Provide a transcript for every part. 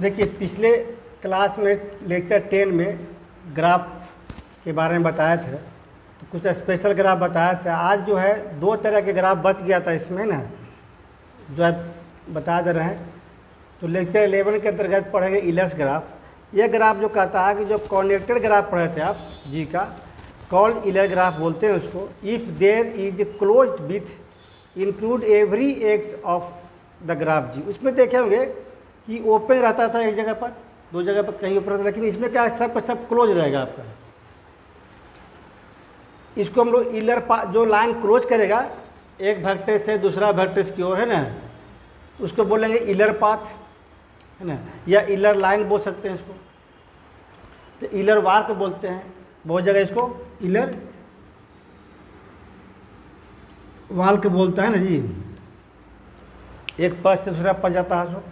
देखिए पिछले क्लास में लेक्चर 10 में ग्राफ के बारे में बताए थे, तो कुछ स्पेशल ग्राफ बताया था। आज जो है दो तरह के ग्राफ बच गया था इसमें ना, जो है बता दे रहे हैं। तो लेक्चर 11 के अंतर्गत पढ़ेंगे इलर्स ग्राफ। यह ग्राफ जो कहता है कि जो कॉन्नेक्टेड ग्राफ पढ़े थे आप जी का, कॉल्ड इलर ग्राफ बोलते हैं उसको। If there is closed with include every X of the graph G. उसमें देखे होंगे कि ओपन रहता था एक जगह पर, दो जगह पर कहीं ओपन रहता, लेकिन इसमें क्या है, सब का सब क्लोज रहेगा आपका। इसको हम लोग इलर जो लाइन क्लोज करेगा एक वेक्टर से दूसरा वेक्टर की ओर, है ना, उसको बोलेंगे इलर पाथ, है ना, या इलर लाइन बोल सकते हैं इसको। तो इलर वार को बोलते हैं, बहुत जगह इसको इलर वाल को बोलता है ना जी। एक पथ से दूसरा पथ जाता है।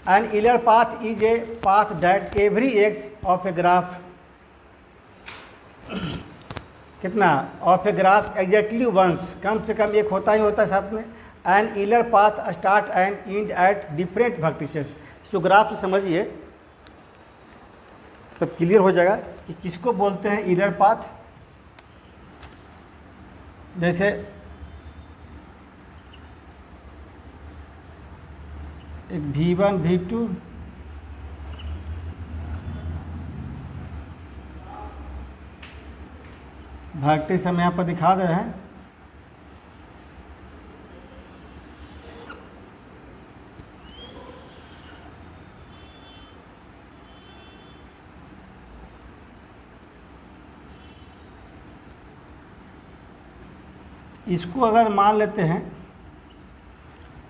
An Euler path is a path that every X of a graph कितना of a graph exactly once, कम से कम एक होता ही होता है साथ में। An Euler path start and end at different vertices. इसको ग्राफ से समझिए तब क्लियर हो जाएगा कि किसको बोलते हैं इलर पाथ। जैसे एक V1 V2 वर्टिस हम यहाँ पर दिखा दे रहे हैं। इसको अगर मान लेते हैं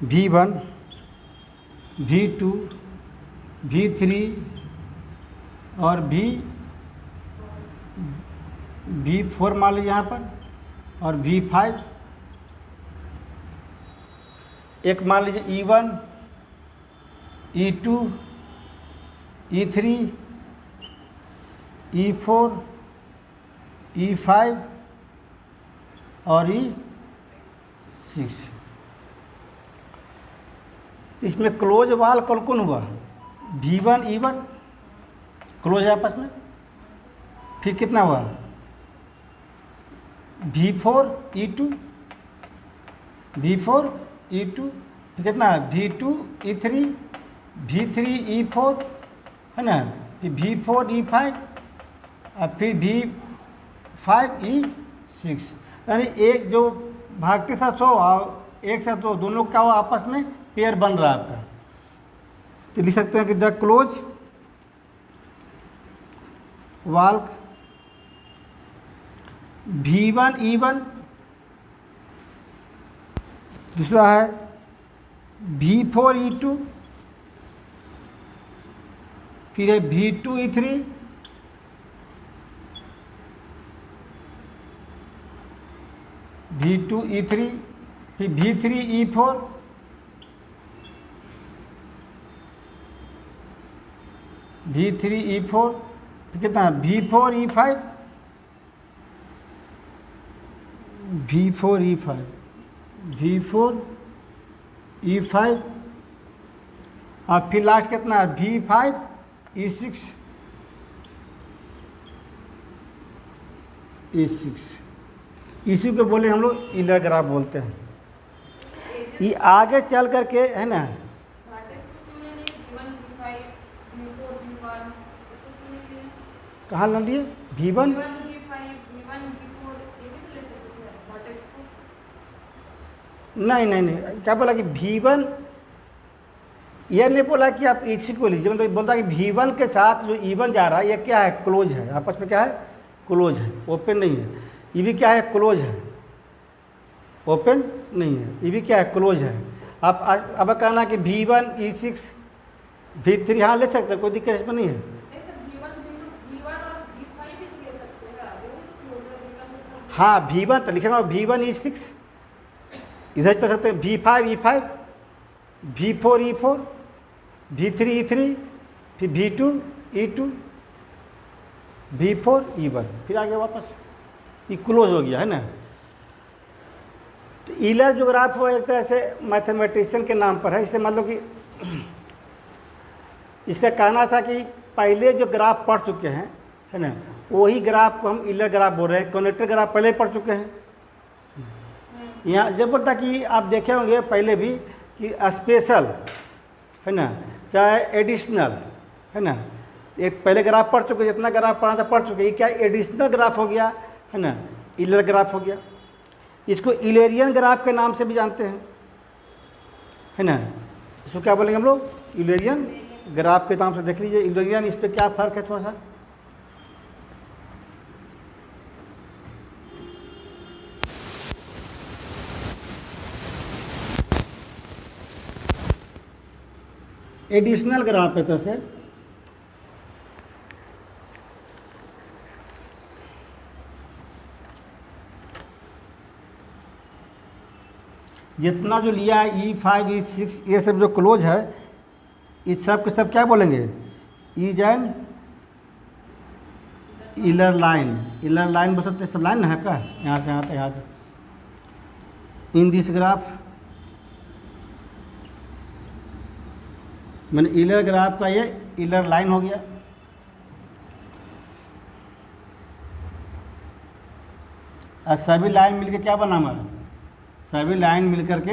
V1 V2 V3 और V4 मान लीजिए यहाँ पर, और V5, एक मान लीजिए E1 E2 E3 E4 E5 और E6। इसमें क्लोज वाल कौन कौन हुआ? V1 E1 क्लोज है आपस में। फिर कितना हुआ? V4 E2 V4 E2, फिर कितना? V2 E3 V3 E4, है ना, फिर V4 E5 और फिर V5 E6। यानी एक जो भाग के साथ हो और एक साथ हो, दोनों का हो आपस में पेयर बन रहा है आपका। तो लिख सकते हैं कि the close valve V1 E1, दूसरा है V4 E2, फिर है V2 E3, V2 E3, फिर V3 E4, V3 E4, फिर कितना? V4 E5 V4 E5 V4 E5 और फिर लास्ट कितना? V5 E6 E6। इसी को बोले हम लोग इलर ग्राफ बोलते हैं। ये आगे चल करके, है ना, कहाँ ला लिए? V1 नहीं, क्या बोला कि V1, यह नहीं बोला कि आप इसी को लीजिए, मतलब बोलता कि V1 के साथ जो E1 जा रहा है ये क्या है? क्लोज है, आपस में क्या है? क्लोज है, ओपन नहीं है। ये भी क्या है? क्लोज है, ओपन नहीं है। ये भी क्या है? क्लोज है। आप अब कहना कि V1 E6 V3, हाँ ले सकते हैं, कोई दिक्कत इसमें नहीं है। हाँ V1 तो लिखेगा V1 E6, इधर चल सकते हैं V5 E5 V4 E4 V3 E3, फिर V2 E2 V4 E1, फिर आगे वापस ये क्लोज हो गया, है ना। तो इलर जो ग्राफ हुआ एक तरह से मैथमेटिशियन के नाम पर है। इससे मान लो कि इसका कहना था कि पहले जो ग्राफ पढ़ चुके हैं, है ना, वही ग्राफ को हम इलर ग्राफ बोल रहे हैं। कनेक्टेड ग्राफ पहले पढ़ चुके हैं। यहाँ जब बोलता कि आप देखे होंगे पहले भी कि स्पेशल, है ना, चाहे एडिशनल, है ना, एक पहले ग्राफ पढ़ चुके, जितना ग्राफ पढ़ा था पढ़ चुके। ये क्या एडिशनल ग्राफ हो गया, है ना, इलर ग्राफ हो गया। इसको इलेरियन ग्राफ के नाम से भी जानते हैं, है ना। इसको क्या बोलेंगे हम लोग? इलेरियन ग्राफ के नाम से। देख लीजिए इलेरियन, इस पर क्या फ़र्क है थोड़ा सा। एडिशनल ग्राफ है तो से जितना जो लिया है E5 E6 ये सब जो क्लोज है, इस सब के सब क्या बोलेंगे? Is an Euler line. Euler line बोल सकते, सब लाइन ना है आपका, यहाँ से यहाँ तक, यहाँ से। इन दिस ग्राफ मैंने इलर ग्राफ का ये इलर लाइन हो गया। और सभी लाइन मिलकर क्या बना हमारा? सभी लाइन मिलकर के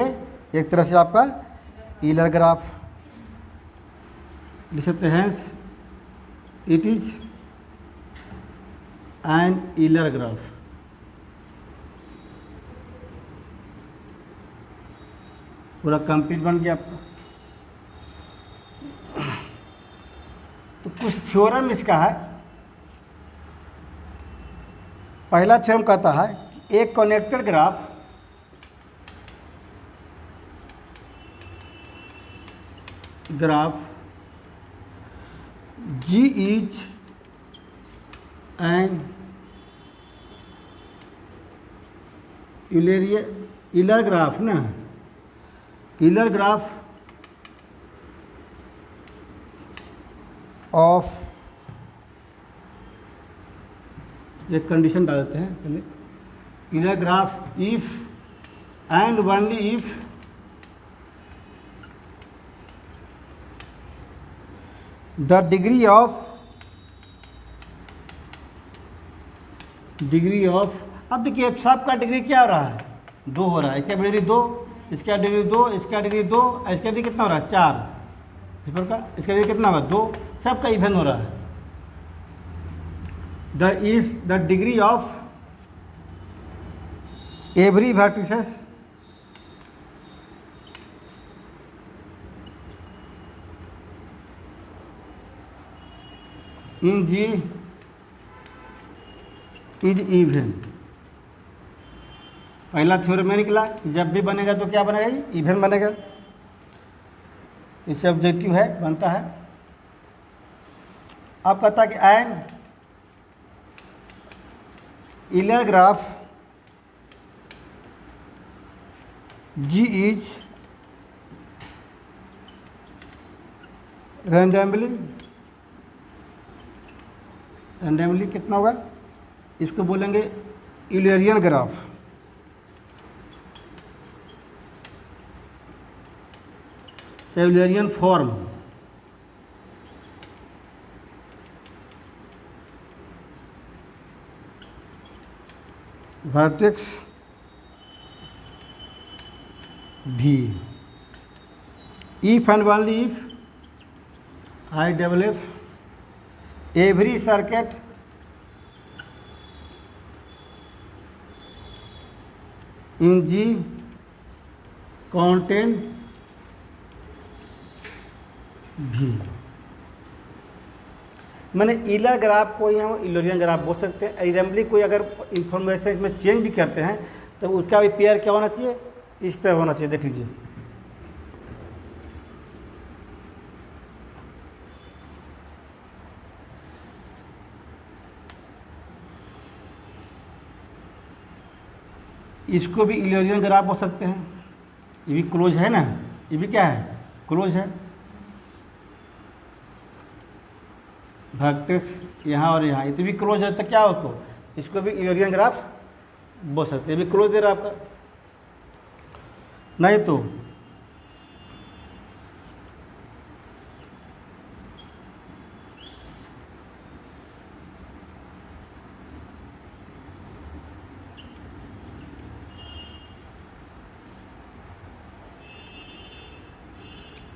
एक तरह से आपका इलर ग्राफ लिख सकते हैं। It is an Euler graph. पूरा कंप्लीट बन गया आपका। तो कुछ थ्योरम इसका है। पहला थ्योरम कहता है कि एक connected graph G is an Euler graph ना, इलर ग्राफ ऑफ, एक कंडीशन डाल देते हैं पहले, Euler graph if and only if the degree of, अब देखिए सबका डिग्री क्या हो रहा है? 2 हो रहा है। इसका डिग्री 2, इसका डिग्री 2, इसका डिग्री 2, इसका डिग्री कितना हो रहा है? 4। पेपर का इसका डिग्री कितना होगा? 2। सबका इवन हो रहा है। The degree of every vertices in G is even. पहला थ्योरम में निकला कि जब भी बनेगा तो क्या बनेगा? इवन बनेगा। इससे ऑब्जेक्टिव है, बनता है। अब कहता है कि an Euler graph G is randomly कितना होगा? इसको बोलेंगे Eulerian graph. Eulerian form. Vertex भी if and only if I develop every circuit in G contain V। मैंने इलर ग्राफ को यहाँ इलेरियन ग्राफ बोल सकते हैं। एरेम्बली कोई अगर इंफॉर्मेशन इसमें चेंज भी करते हैं तो उसका भी पेयर क्या होना चाहिए? इस तरह होना चाहिए। देख लीजिए, इसको भी इलेरियन ग्राफ बोल सकते हैं। ये भी क्लोज है ना, ये भी क्या है? क्लोज है। वर्टेक्स यहाँ और यहाँ, ये तो भी क्लोज है। तो क्या हो, इसको भी इलेरियन ग्राफ बोल सकते हैं। ये भी क्लोज है आपका। नहीं तो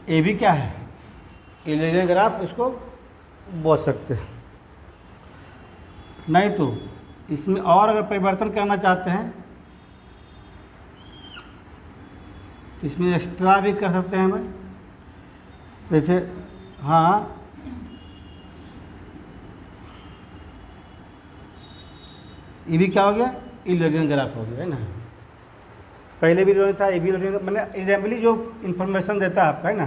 ए भी क्या है, इलेरियन ग्राफ, इसको बोल सकते हैं। नहीं तो इसमें और अगर परिवर्तन करना चाहते हैं तो इसमें एक्स्ट्रा भी कर सकते हैं भाई, जैसे हाँ ये भी क्या हो गया, इलेरियन ग्राफ हो गया, है ना। पहले भी इलेरियन था, ये भी इलेरियन, मैंने इरेबली जो इन्फॉर्मेशन देता है आपका, है ना,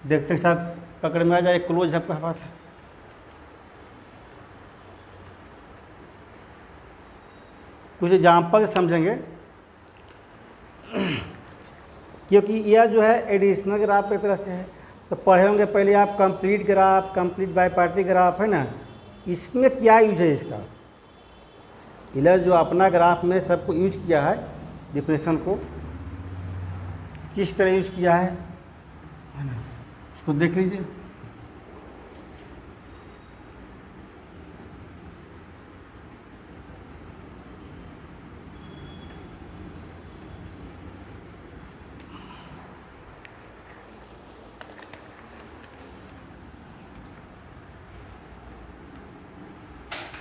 देखते के साथ पकड़ में आ जाए, क्लोज आपका बात है। कुछ एग्जाम्पल समझेंगे, क्योंकि यह जो है एडिशनल ग्राफ एक तरह से है। तो पढ़े होंगे पहले आप complete graph, complete bi party graph, है ना। इसमें क्या यूज है इसका, इलर जो अपना ग्राफ में सबको यूज किया है, डिफरेंशन को किस तरह यूज किया है ना, उसको देख लीजिए।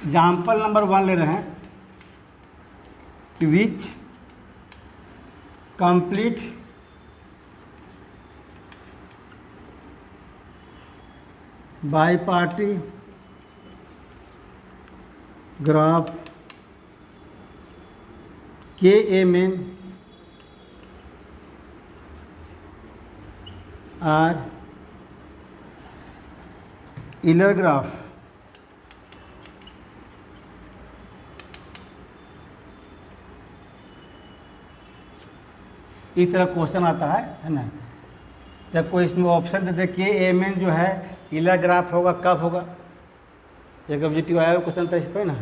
एग्जाम्पल नंबर 1 ले रहे हैं कि which complete bi party graph के एम एन आर इलर ग्राफ। इस तरह क्वेश्चन आता है ना। जब कोई इसमें ऑप्शन दे दे के एम एन जो है इलर ग्राफ होगा, कब होगा, एक ऑब्जेक्टिव आया हुआ क्वेश्चन था इस पर ना।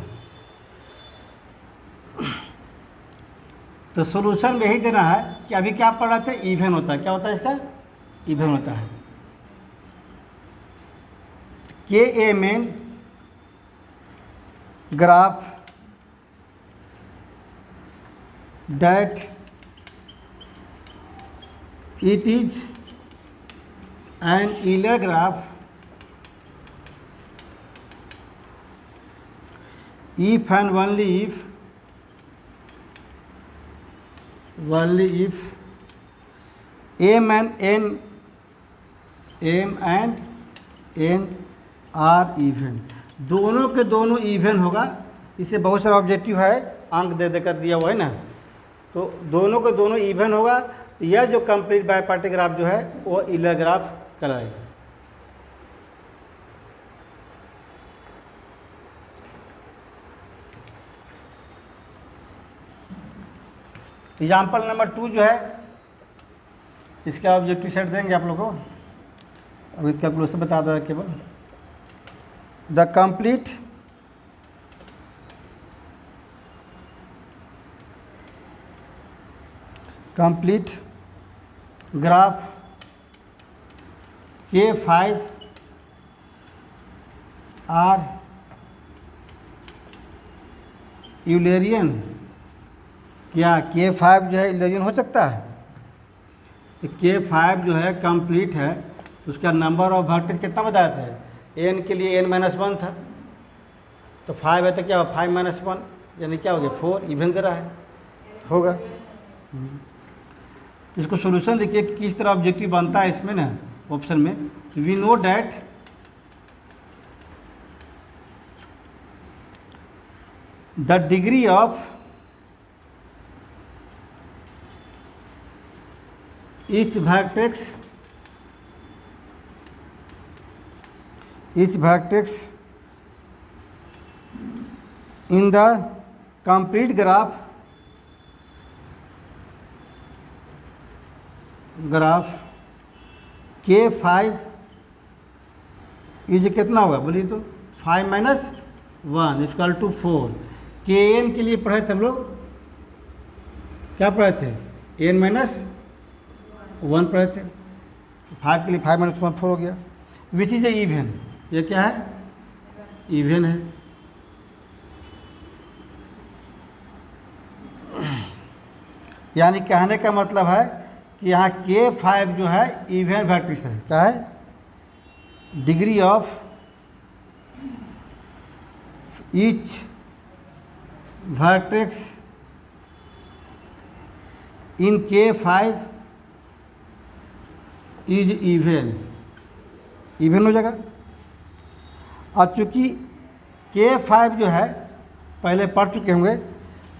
तो सॉल्यूशन में यही देना है कि अभी क्या पढ़ रहे थे, इवन होता है, क्या होता है इसका, इवन होता है। K M N graph that it is an Euler graph if and only if m and n are even, दोनों के दोनों इवन होगा। इसे बहुत सारा ऑब्जेक्टिव है, अंक दे देकर दिया हुआ है ना। तो दोनों के दोनों इवन होगा, यह जो कंप्लीट बाई पार्टी ग्राफ जो है वो इलर ग्राफ कहलाएगा। एग्जाम्पल नंबर 2 जो है इसका ऑब्जेक्टिव सेट देंगे आप लोगों को, अभी कैलकुलेशन बता दो केवल। The complete graph K5 are Eulerian. क्या K5 जो है यूलेरियन हो सकता है? तो K5 जो है कंप्लीट है, उसका नंबर ऑफ वर्टेज कितना बताया था, n के लिए n-1 था, तो 5 है तो क्या हो 5-1 यानी क्या हो गया 4, इवन करा है, होगा। इसको सॉल्यूशन देखिए कि किस तरह ऑब्जेक्टिव बनता है इसमें ना, ऑप्शन में। We know that the degree of each vertex in the complete graph K5 is कितना होगा बोलिए तो 5-1 इक्वल टू 4। Kn के लिए पढ़े थे हम लोग, क्या पढ़े थे, n-1 पढ़े थे। 5 के लिए 5-1 4 हो गया। विच इज ए इवन, ये क्या है, इवन है। यानी कहने का मतलब है कि यहाँ K5 जो है इवन वर्टेक्स है। क्या है? Degree of each vertex in K5 is even हो जाएगा। और चूँकि K5 जो है पहले पढ़ चुके होंगे,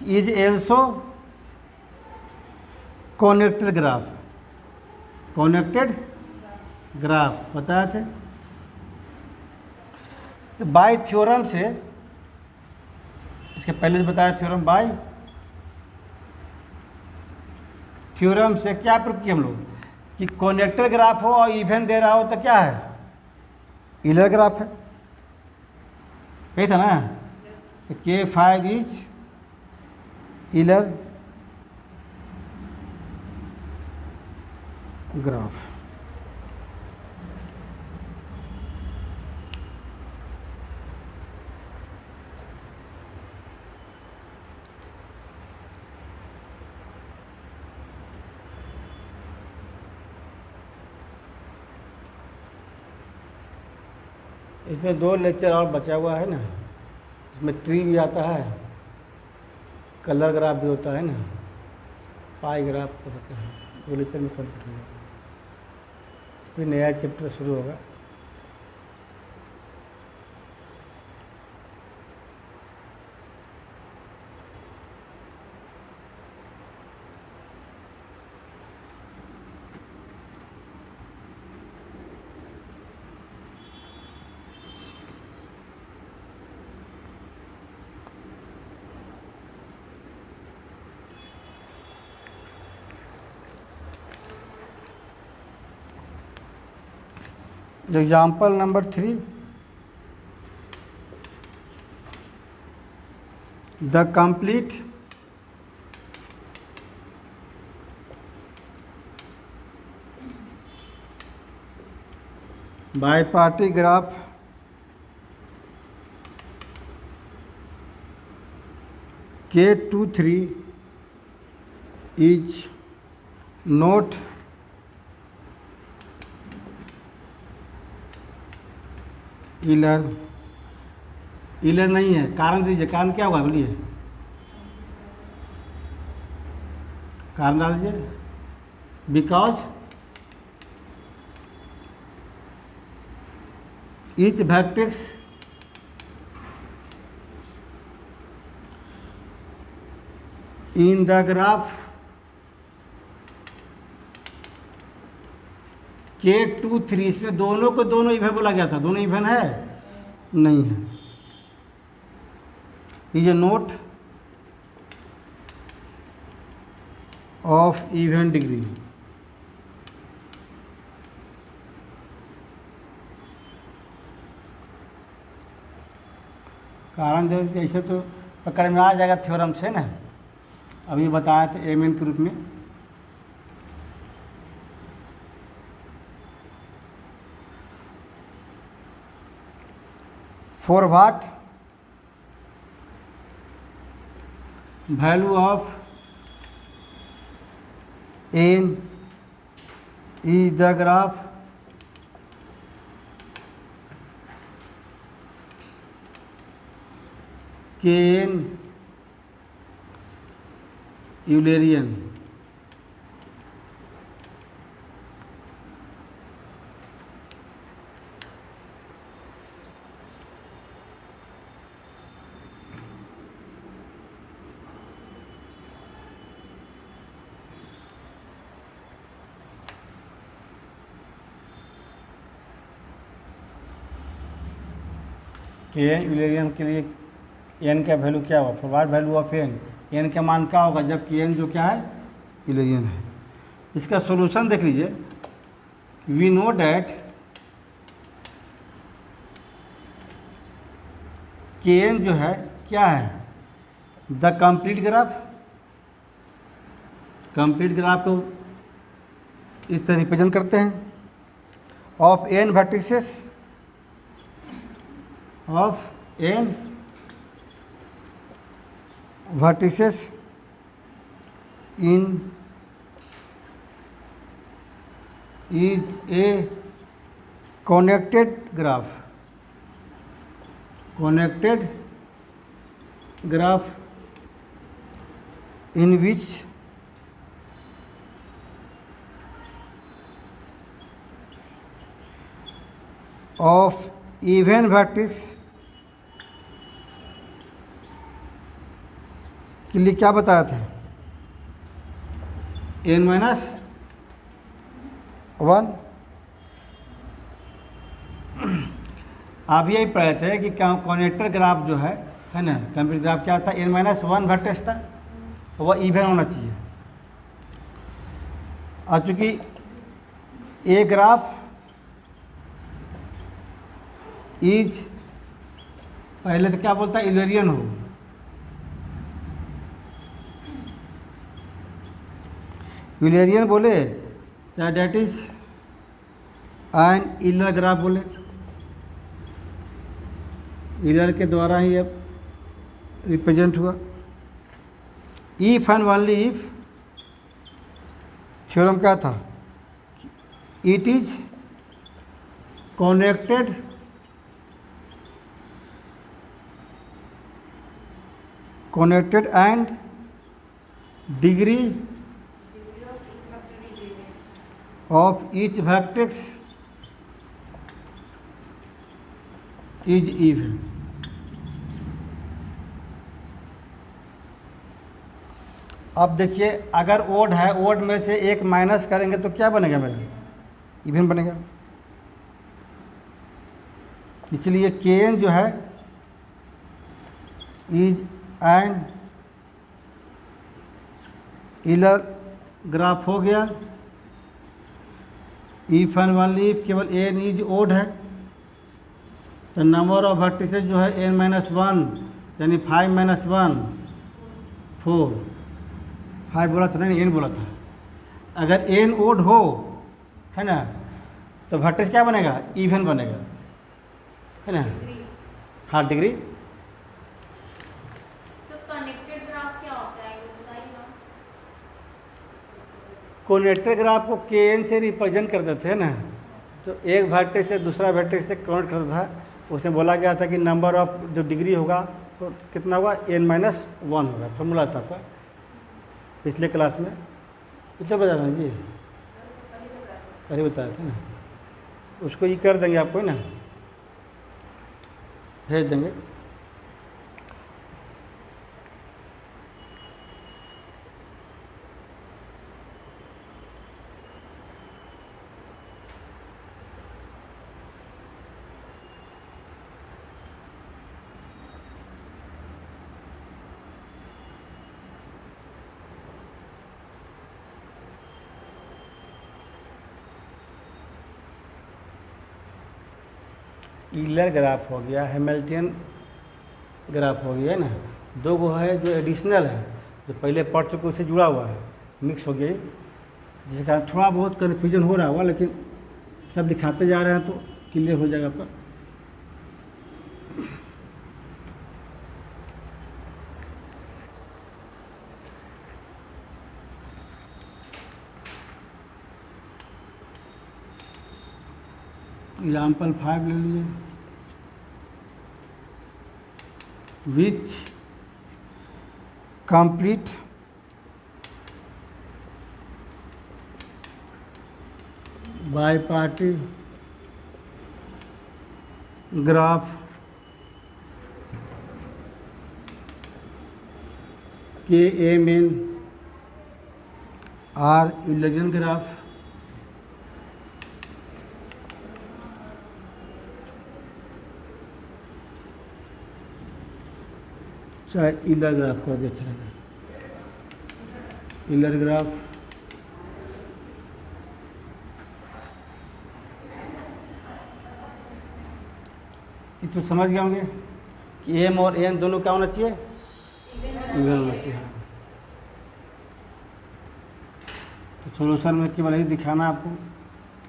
इज एल्सो कनेक्टेड ग्राफ बताया थे। तो बाय थ्योरम से, इसके पहले बताया थ्योरम, बाय थ्योरम से क्या प्रूव किया हम लोग कि कनेक्टेड ग्राफ हो और इवन दे रहा हो तो क्या है? इलर ग्राफ है। यही था ना? तो K5 इज इलर ग्राफ। इसमें 2 लेक्चर और बचा हुआ है ना, इसमें ट्री भी आता है, कलर ग्राफ भी होता है ना, पाई ग्राफ होता है। 2 लेक्चर में कंप्लीट होगा, फिर नया चैप्टर शुरू होगा। Example number 3, the complete bipartite graph K23 is not Euler नहीं है। कारण दीजिए, कारण क्या होगा बोलिए, कारण डाल दीजिए। Because each vertex in the graph K23, इसमें दोनों को दोनों इवन बोला गया था। दोनों इवन है? नहीं है। Is a note of even degree. कारण दे ऐसे तो पकड़ में आ जाएगा थ्योरम से ना। अभी बताया था एम के रूप में। For what value of n is the graph Kn Eulerian? के यूलेरियन के लिए एन का वैल्यू क्या होगा? फॉरवर्ड वैल्यू ऑफ एन का मान क्या होगा जबकि एन जो क्या है? यूलेरियन है। इसका सॉल्यूशन देख लीजिए। वी नो डैट के एन जो है क्या है? द कंप्लीट ग्राफ को इस तरह रिप्रेजेंट करते हैं of N vertices in is a connected graph in which of even vertex के लिए क्या बताया था, n माइनस 1। आप यही पढ़े थे कि कनेक्टर ग्राफ जो है ना, कंप्लीट ग्राफ क्या था, n माइनस 1 वर्टेक्स था, वह इवन होना चाहिए। अब चूँकि ए ग्राफ इज, पहले तो क्या बोलता है, यूलरियन हो, यूलरियन बोले चाहे that is an Euler graph बोले, यूलर के द्वारा ही अब रिप्रेजेंट हुआ। If and only if theorem क्या था, it is connected and degree of each vertex is even। अब देखिए, अगर ओड है, ओड में से एक माइनस करेंगे तो क्या बनेगा मेरा, इवन बनेगा। इसलिए केन जो है इज एंड यूलर ग्राफ हो गया। इफ एंड ओनली इफ केवल एन इज ओड है, तो नंबर ऑफ वर्टिसेस जो है n माइनस 1 यानी 5 माइनस 1 4, 5 बोला था नहीं, n बोला था। अगर n ओड हो, है ना, तो वर्टिस क्या बनेगा, इवन बनेगा, है ना, हाँ डिग्री। तो कनेक्टेड ग्राफ क्या होता है, वो बताइएगा। कनेक्टेड ग्राफ को kn से रिप्रेजेंट करते थे ना, तो एक वर्टेक्स से दूसरा वर्टेक्स से कनेक्ट करता था, उसमें बोला गया था कि नंबर ऑफ जो डिग्री होगा तो कितना होगा, n माइनस 1 होगा। फॉर्मूला था आपका पिछले क्लास में, पिछले बता रहे हैं जी, कल बताया था ना, उसको ये कर देंगे आपको ना, भेज देंगे। यूलर ग्राफ हो गया, हैमिल्टन ग्राफ हो गया, है ना। दो गो है जो एडिशनल है, जो पहले पढ़ चुके उससे जुड़ा हुआ है, मिक्स हो गया, जिसके कारण थोड़ा बहुत कन्फ्यूजन हो रहा होगा, लेकिन सब दिखाते जा रहे हैं तो क्लियर हो जाएगा आपका। एग्जाम्पल 5 ले लीजिए, which complete bi party graph के एम एन आर यूलरियन ग्राफ चाहे यूलर ग्राफ कर दे, अच्छा रहेगा, यूलर ग्राफ ये तो समझ गए होंगे कि एम और एन दोनों क्या होना चाहिए, इवन होना चाहिए। हाँ, तो सोल्यूशन में केवल यही दिखाना आपको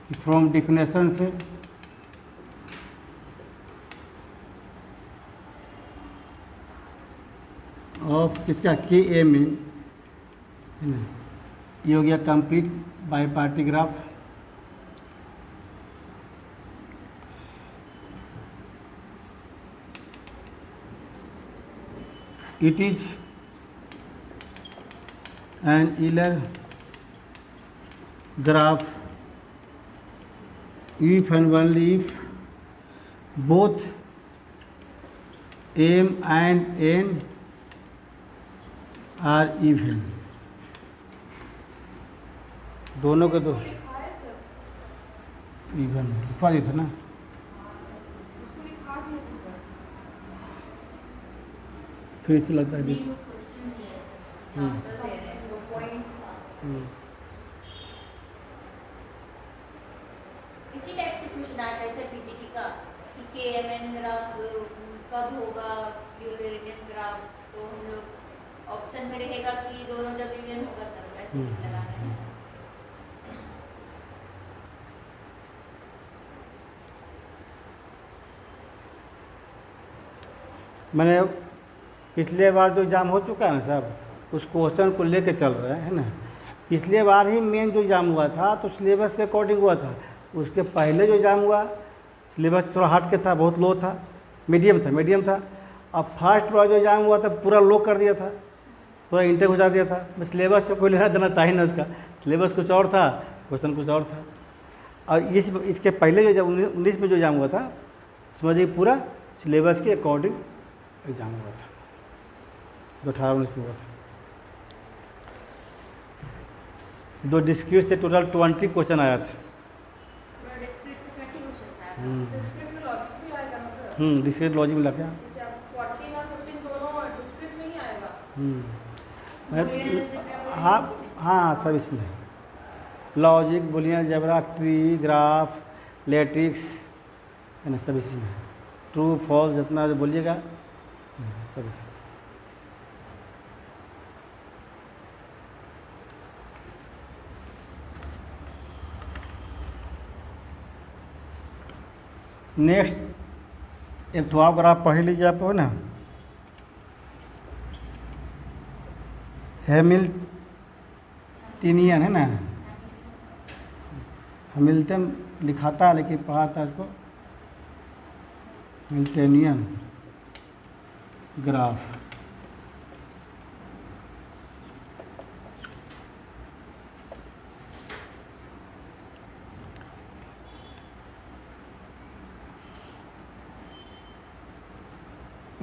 कि फ्रॉम डिफिनेशन से ऑफ किसका, के एम एन, है ना, ये हो गया complete bi party graph It is an Euler graph if and only if both m and n are even. दोनों के दो इवन लिखवा दी था ना। फिर से लगता है नहीं, वो क्वेश्चन दिया है सर, आंसर दे रहे हैं, वो पॉइंट था। इसी टाइप से क्वेश्चन आया था सर पीजीटी का कि केएमएन ग्राफ कब होगा यूलर ग्राफ, तो हम लोग ऑप्शन में रहेगा कि दोनों जब इवन होगा तब ऐसे लगा रहे हैं। मैंने पिछले बार जो एग्ज़ाम हो चुका है ना साहब, उस क्वेश्चन को लेके चल रहे हैं, है ना। पिछले बार ही मेन जो एग्ज़ाम हुआ था तो सिलेबस के अकॉर्डिंग हुआ था। उसके पहले जो एग्ज़ाम हुआ सिलेबस थोड़ा हट के था, बहुत लो था, मीडियम था। अब फर्स्ट बार जो एग्ज़ाम हुआ था पूरा लो कर दिया था, पूरा इंटेक घुसा दिया था। मैं सिलेबस से कोई लेना देना था ही ना, उसका सिलेबस कुछ और था, क्वेश्चन कुछ और था। और इसके पहले जो जब 19 में जो एग्ज़ाम हुआ था, समझिए पूरा सिलेबस के अकॉर्डिंग एग्ज़ाम हुआ था, जो 18-19 में हुआ था। दो डिस्क्रीट से टोटल 20 क्वेश्चन आया था। डिस्क्रीट से 20 क्वेश्चंस आए थे। डिस्क्रीट में लॉजिक भी आएगा ना सर? डिस्क्रीट लॉजिक में लगा। 14 और 15 दोनों डिस्क्रीट में ही आएगा। हाँ हाँ, सब इसमें है। Logic, Boolean algebra, tree, graph, लेट्रिक्स, है ना, सब इसमें है। ट्रू फॉल्स जितना जो बोलिएगा सब इसमें। नेक्स्ट एक तो आप ग्राफ पढ़ लीजिए, आप हो ना, हैमिल्टनियन है ना, हैमिल्टन लिखाता है लेकिन पढ़ाता है इसको हैमिल्टनियन ग्राफ।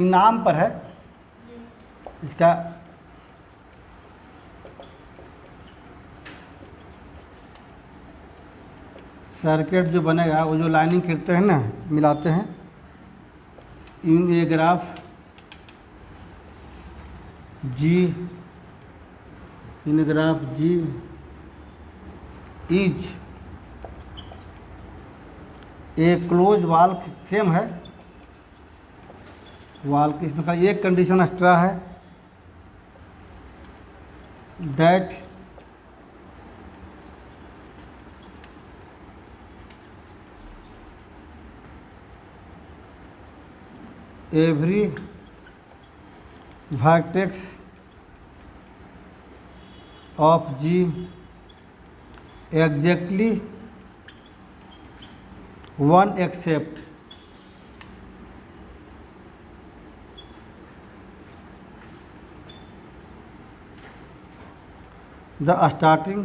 नाम पर है इसका, सर्किट जो बनेगा वो जो लाइनिंग करते हैं ना, मिलाते हैं इन ये graph ji, in graph ji is a close वाल, सेम है वाल की। इसमें खाली एक कंडीशन एक्स्ट्रा है, that every vertex of ji exactly one accept the starting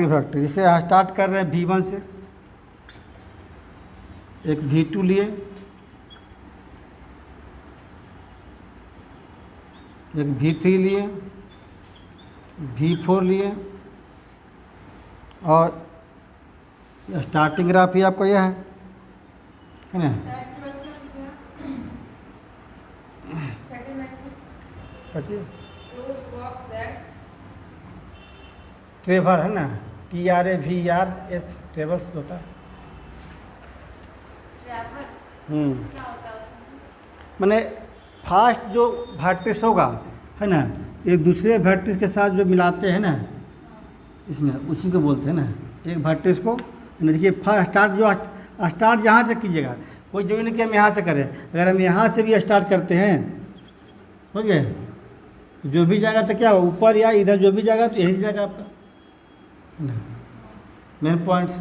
vector. जिसे स्टार्ट कर रहे हैं V1 से, एक V2 लिए, एक V3 लिए, V4 लिए, और स्टार्टिंग ग्राफ ही आपको यह है ना। ट्रेवर है ना, TRAVERS, ट्रेवर्स होता है। ट्रैवर्स क्या होता है उसमें? मैंने फास्ट जो वर्टेक्स होगा है ना, एक दूसरे वर्टेक्स के साथ जो मिलाते हैं ना, इसमें उसी को बोलते हैं ना। एक वर्टेक्स को देखिए, फर्स्ट स्टार्ट जो स्टार्ट जहाँ से कीजिएगा, कोई जो नहीं कि हम यहाँ से करें, अगर हम यहाँ से भी स्टार्ट करते हैं, हो गया, जो भी जाएगा तो क्या हो, ऊपर या इधर जो भी जाएगा तो यही जाएगा आपका मेन पॉइंट से।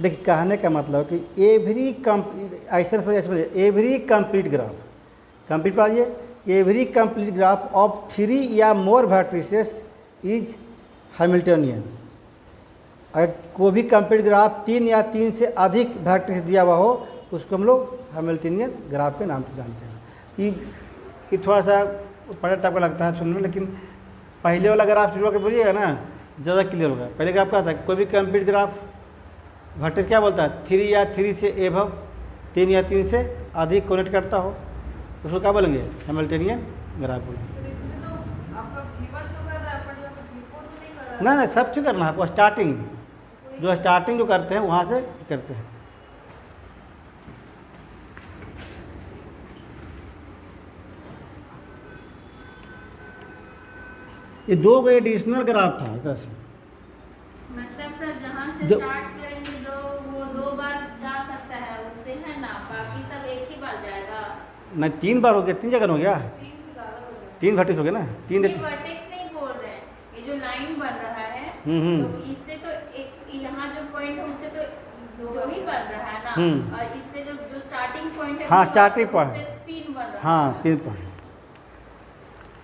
देखिए कहने का मतलब कि every every complete graph, complete पाइए, एवरी कंप्लीट ग्राफ ऑफ 3 या मोर वर्टिसेस इज हैमिल्टनियन। अगर कोई भी कंप्लीट ग्राफ 3 या 3 से अधिक वर्टिस दिया हुआ हो उसको हम लोग हैमिल्टनियन ग्राफ के नाम से जानते हैं। ये थोड़ा सा बड़ा टाइप का लगता है सुनने में, लेकिन पहले वाला ग्राफ शुरू करके बोलिएगा ना ज़्यादा क्लियर होगा। पहले ग्राफ क्या था, कोई भी कंप्लीट ग्राफ वर्टिस क्या बोलता है, 3 या 3 से एबव, 3 या 3 से अधिक कनेक्ट करता हो, उसको क्या बोलेंगे, हैमिल्टनियन ग्राफ बोलेंगे। तो इसमें तो आपका V1 तो कर रहा है, पर यहाँ पर V4 तो नहीं कर रहा है। ना सब चीज़ करना है आपको, स्टार्टिंग जो करते हैं वहाँ से करते हैं। ये 2 एडिशनल ग्राफ था इधर से, मतलब सर जहाँ से जो- स्टार्ट करेंगे तो वो 2 बार जा सकता है उससे, है ना, बाकी सब एक ही बार जाएगा। नहीं 3 बार हो गया, 3 जगह हो गया, 3 से ज़्यादा हो गया। 3 वर्टिस हो गया ना, 3 ये वर्टेक्स नहीं बोल रहे हैं, ये जो लाइन बन रहा है हम्म। तो इससे तो एक यहाँ जो पॉइंट है उससे तो 2 ही बन रहा है ना, हम्म। और इससे जो स्टार्टिंग पॉइंट है हाँ, तो starting उससे point। 3 बन रहा है। हाँ 3 पॉइंट,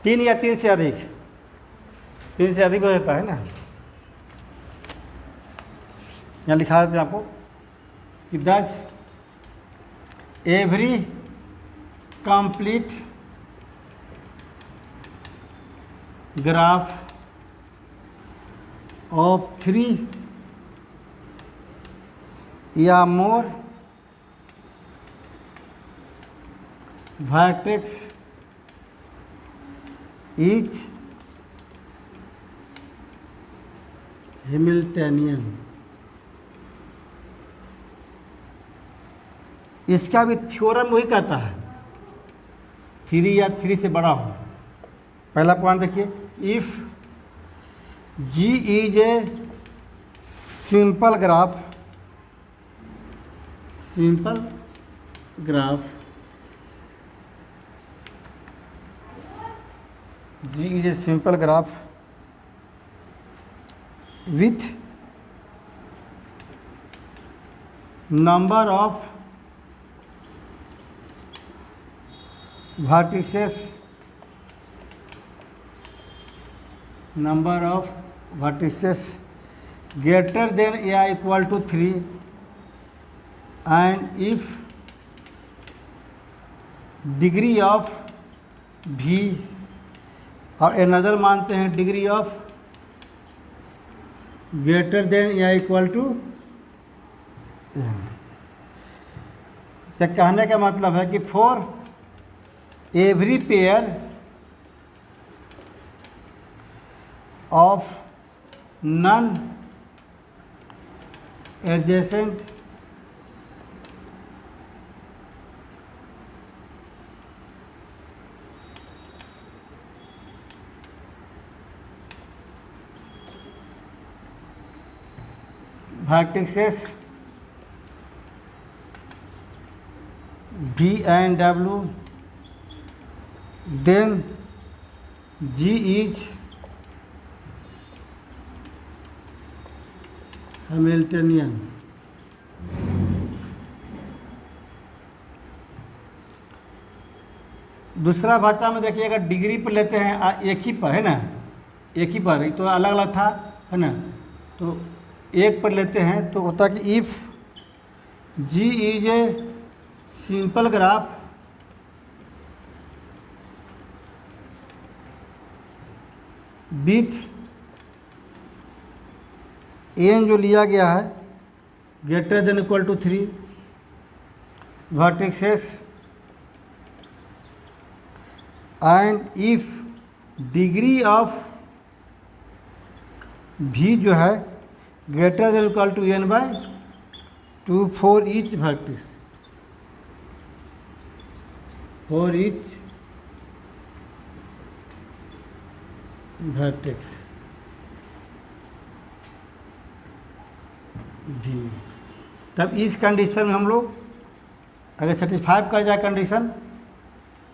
3 या 3 से अधिक, 3 से अधिक हो जाता है ना। यहाँ लिखा देते हैं आपको कि 10 एवरी कंप्लीट ग्राफ ऑफ 3 या मोर वर्टेक्स इज हैमिल्टनियन। इसका भी थ्योरम वही कहता है, 3 या 3 से बड़ा हो। पहला पॉइंट देखिए, if G is a simple graph, G is a simple graph with number of vertices greater than or equal to 3, and if degree of V और another मानते हैं डिग्री ऑफ ग्रेटर देन या equal to n। इसका कहने का मतलब है कि for every pair of non adjacent vertices V and W, then G is Hamiltonian. दूसरा भाषा में देखिए, अगर डिग्री पर लेते हैं एक ही पर, है ना, एक ही पर, तो अलग अलग था, है ना, तो एक पर लेते हैं तो होता है कि if G is a simple graph with n जो लिया गया है greater than equal to 3 vertices, and if degree of V जो है greater than equal to n by 2 for each vertex, for each vertex V। तब इस condition में हम लोग अगर सेटिस्फाई कर जाए कंडीशन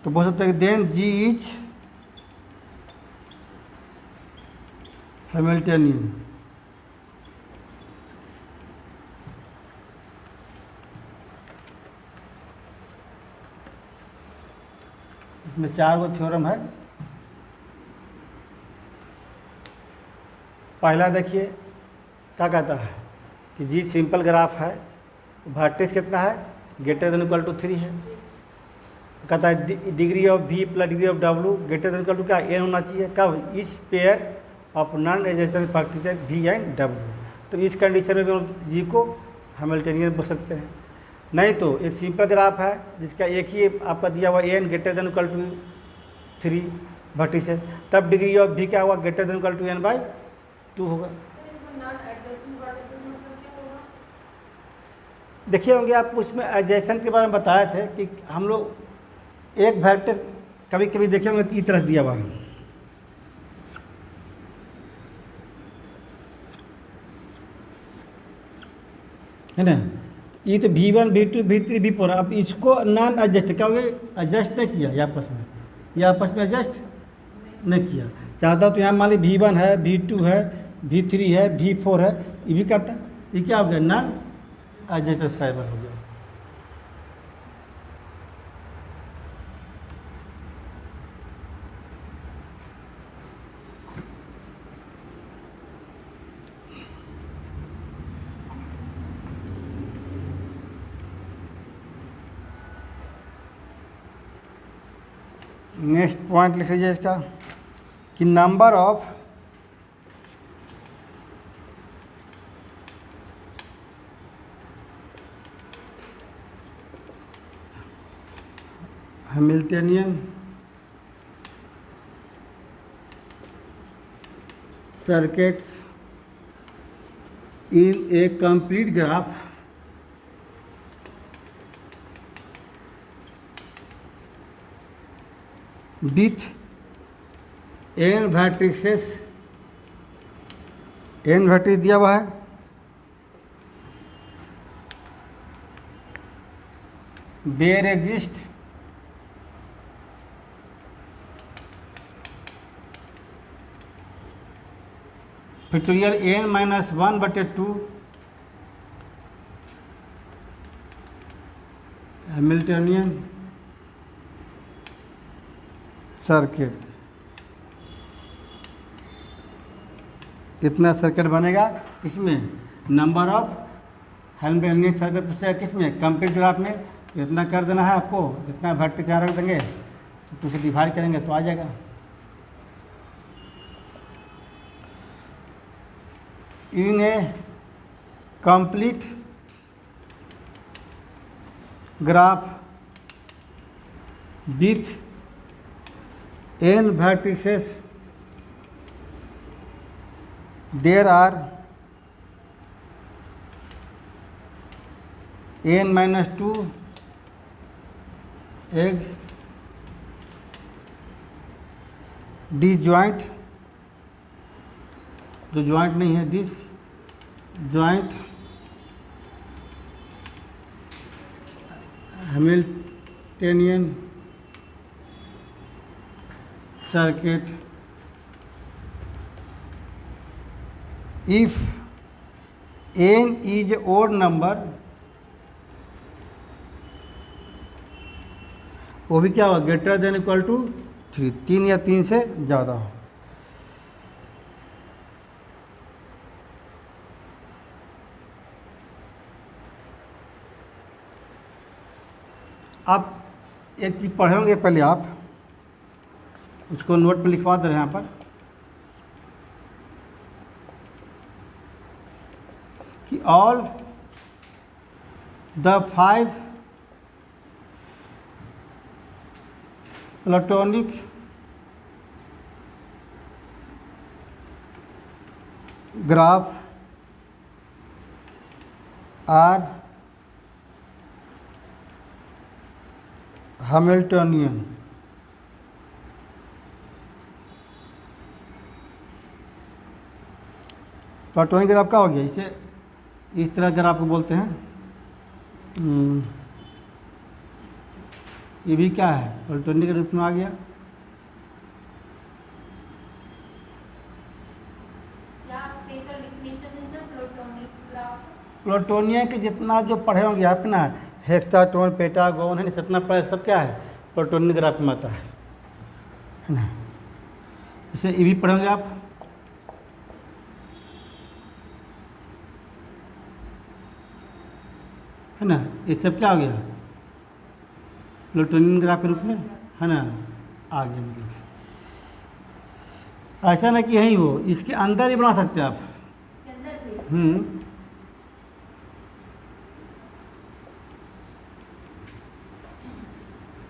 तो बोल सकते हैं देन G इज हैमिल्टनियन। इसमें 4 गो थ्योरम है। पहला देखिए क्या कहता है कि जी सिंपल ग्राफ है, वर्टेक्स कितना है, ग्रेटर देन इक्वल टू 3 है। कहता है degree of v plus degree of w greater than equal to क्या n होना चाहिए, कब, इस pair of non adjacent vertices v and w। तो इस कंडीशन में भी हम जी को हैमिल्टनियन बोल सकते हैं। नहीं तो एक सिंपल ग्राफ है जिसका एक ही आपका दिया हुआ n greater than equal to 3 vertices, तब डिग्री ऑफ v क्या हुआ, greater than equal to n by 2 होगा। देखिए होंगे आप उसमें एडजेसेंट के बारे में बताए थे कि हम लोग एक वेक्टर कभी कभी देखे होंगे कि तरह दिया हुआ है ना, ये तो v1 v2 v3 v4, अब इसको नॉन एडजस्ट क्या हो गया, एडजस्ट नहीं किया ये आपस में, ये आपस में एडजस्ट नहीं किया। चाहता तो यहाँ मान ली v1 है, v2 है, v3 है, v4 है, ये भी करता, ये क्या हो गया, नॉन एडजस्टेड साइबर हो गया। नेक्स्ट पॉइंट लिख लीजिए इसका कि number of Hamiltonian circuits in a complete graph with n vertices, n vertex दिया हुआ है, there exist factorial n minus 1/2 Hamiltonian circuit. कितना सर्किट बनेगा, इसमें नंबर ऑफ हैमिल्टनियन सर्किट पूछेगा, किसमें, कंप्लीट ग्राफ में। इतना कर देना है आपको, जितना वर्टेक्स रख देंगे तो 2 से डिवाइड करेंगे तो आ जाएगा। In a complete graph with n vertices there are n minus 2 edge disjoint, जो जॉइंट नहीं है, this joint Hamiltonian circuit if n is odd number, वो भी क्या होगा, ग्रेटर देन इक्वल टू 3, 3 या 3 से ज़्यादा हो। अब एक चीज़ पढ़ेंगे पहले आप, उसको नोट में लिखवा दे रहे हैं यहाँ पर कि all the 5 platonic graph are Hamiltonian. Platonic graph क्या हो गया, इसे इस तरह ग्राफ को बोलते हैं। ये भी क्या है, प्लेटोनिक के रूप में आ गया। प्लेटोनियन के जितना जो पढ़े होंगे आप ना, हेक्साटोन, पेटागोन है, जितना पढ़े सब क्या है, प्लेटोनिक ग्राफ में आता है। है ना। इसे ये भी पढ़ोगे आप, है ना। ये सब क्या हो गया, प्लूटोनियन ग्राफ के रूप में, है ना, आ गया। मतलब ऐसा ना कि यही हो, इसके अंदर ही बना सकते हैं आप। इसके अंदर भी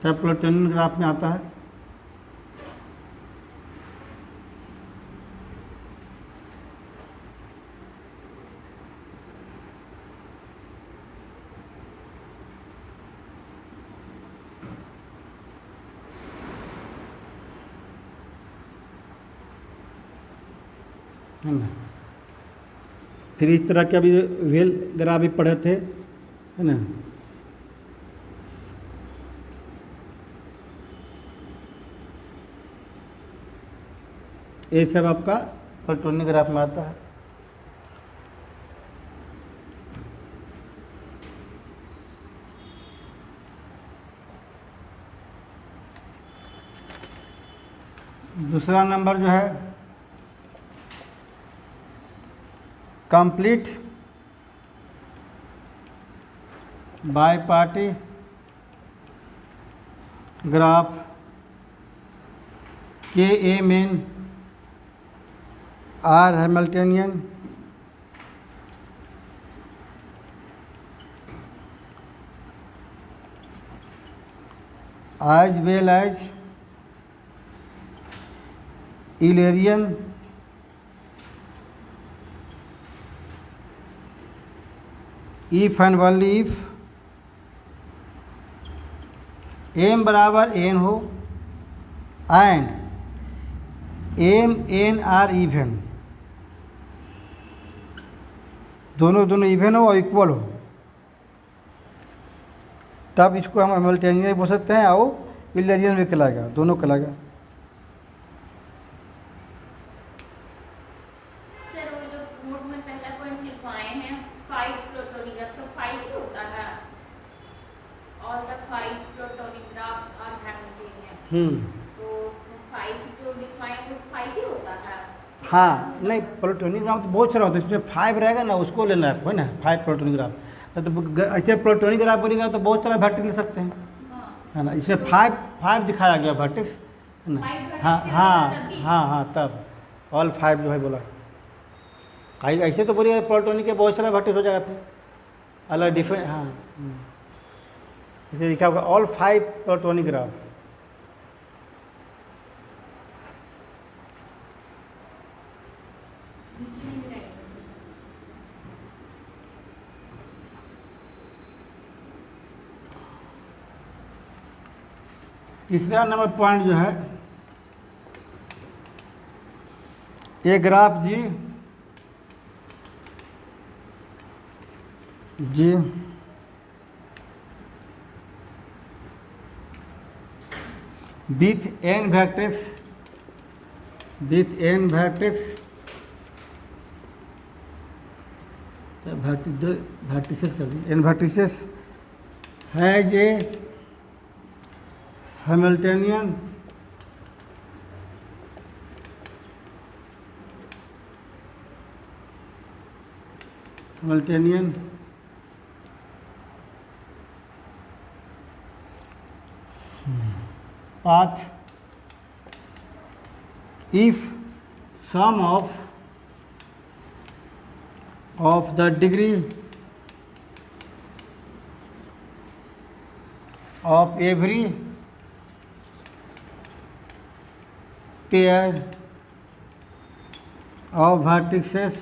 सब प्लूटोनियन ग्राफ में आता है। है ना। फिर इस तरह के अभी वेल ग्राफ भी पढ़े थे, है ना। ये सब आपका प्लूटोनियन ग्राफ में आता है। दूसरा नंबर जो है complete bipartite graph K a men are Hamiltonian as well as Eulerian if and only if m बराबर n हो and m n are even, दोनों इवन हो और इक्वल हो, तब इसको हम हैमिल्टनियन भी बोल सकते हैं और यूलरियन भी कहलाएगा, दोनों कहलाएगा। सर वो जो नोट में पहला पॉइंट लिखवाए हैं 5 प्लूटोनिक ग्राफ, तो 5 ही होता है, all the 5 plutonic graphs are Hamiltonian, तो 5 जो लिखवाए वो 5 ही होता है। हाँ नहीं, प्लूटोनिक ग्राफ तो बहुत सारा होता है, इसमें 5 रहेगा ना, उसको लेना है आपको, है ना। 5 प्लूटोनिक ग्राफ, तो ऐसे प्लूटोनिक ग्राफ बोलेगा तो बहुत सारा वर्टेक्स ले सकते हैं, है ना। इसमें 5 दिखाया गया वर्टेक्स, है ना। हाँ हाँ हाँ हाँ, तब ऑल 5 जो है बोला। कहीं ऐसे तो बोलिए प्लूटोनिक के बहुत सारा वर्टेक्स हो जाएगा, फिर अलग डिफरेंट। हाँ ऐसे लिखा होगा ऑल 5 प्लूटोनिक ग्राफ। नीचे नहीं मिलाएंगे सर। तीसरा नंबर पॉइंट जो है, a graph ji with n vertex vertices कर दिए, n vertices has a Hamiltonian path if sum of the degree of every pair of vertices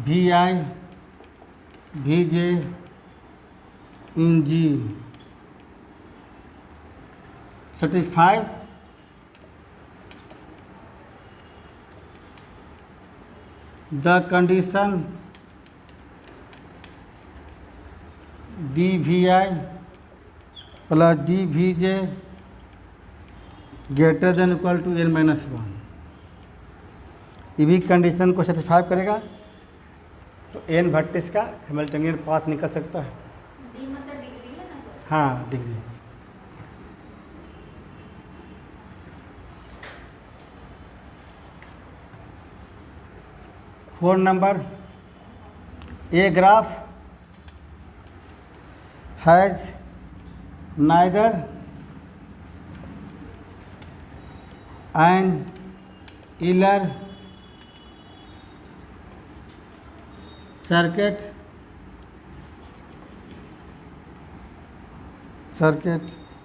vi vj in G satisfy the condition dvi plus dvj greater than equal to n minus 1। ये भी condition को satisfy करेगा तो n vertices का Hamiltonian path निकल सकता है। D मतलब डिग्री है ना सर? हाँ degree. 4 number, a graph has neither an Euler circuit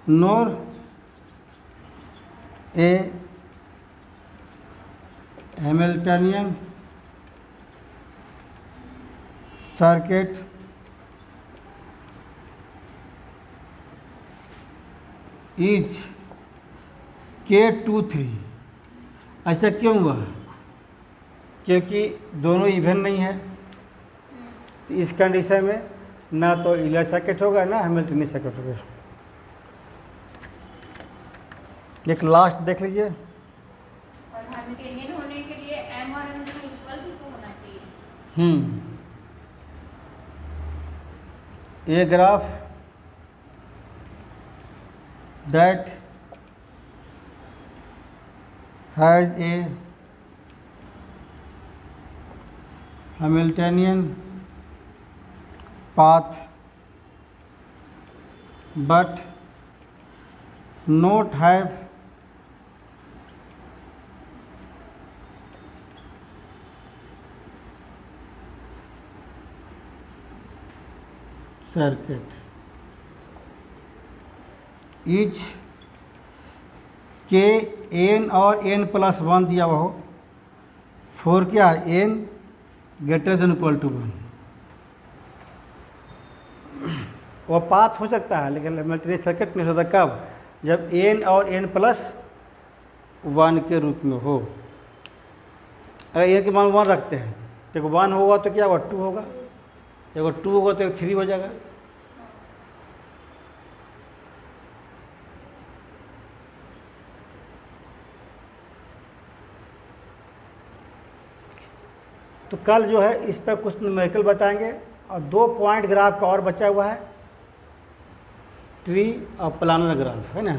nor a Hamiltonian circuit is K23। ऐसा क्यों हुआ? क्योंकि दोनों इवन नहीं है, तो इस कंडीशन में ना तो यूलर सर्किट होगा ना हैमिल्टनियन सर्किट होगा। एक लास्ट देख लीजिए। और हैमिल्टनियन होने के लिए m और n दोनों इक्वल भी तो होना चाहिए। A graph that has a Hamiltonian path but not have circuit is के n और n+1 दिया हुआ हो, 4 क्या n greater than equal to 1। वो पाथ हो सकता है लेकिन हैमिल्टनियन सर्किट नहीं हो सकता। कब? जब n और n+1 के रूप में हो। अगर n के मान 1 रखते हैं तो 1 होगा तो क्या होगा? 2 होगा। अगर 2 होगा तो 3 हो जाएगा। तो कल जो है इस पर कुछ न्यूमेरिकल बताएंगे और 2 पॉइंट ग्राफ का और बचा हुआ है, ट्री और प्लानर ग्राफ, है ना।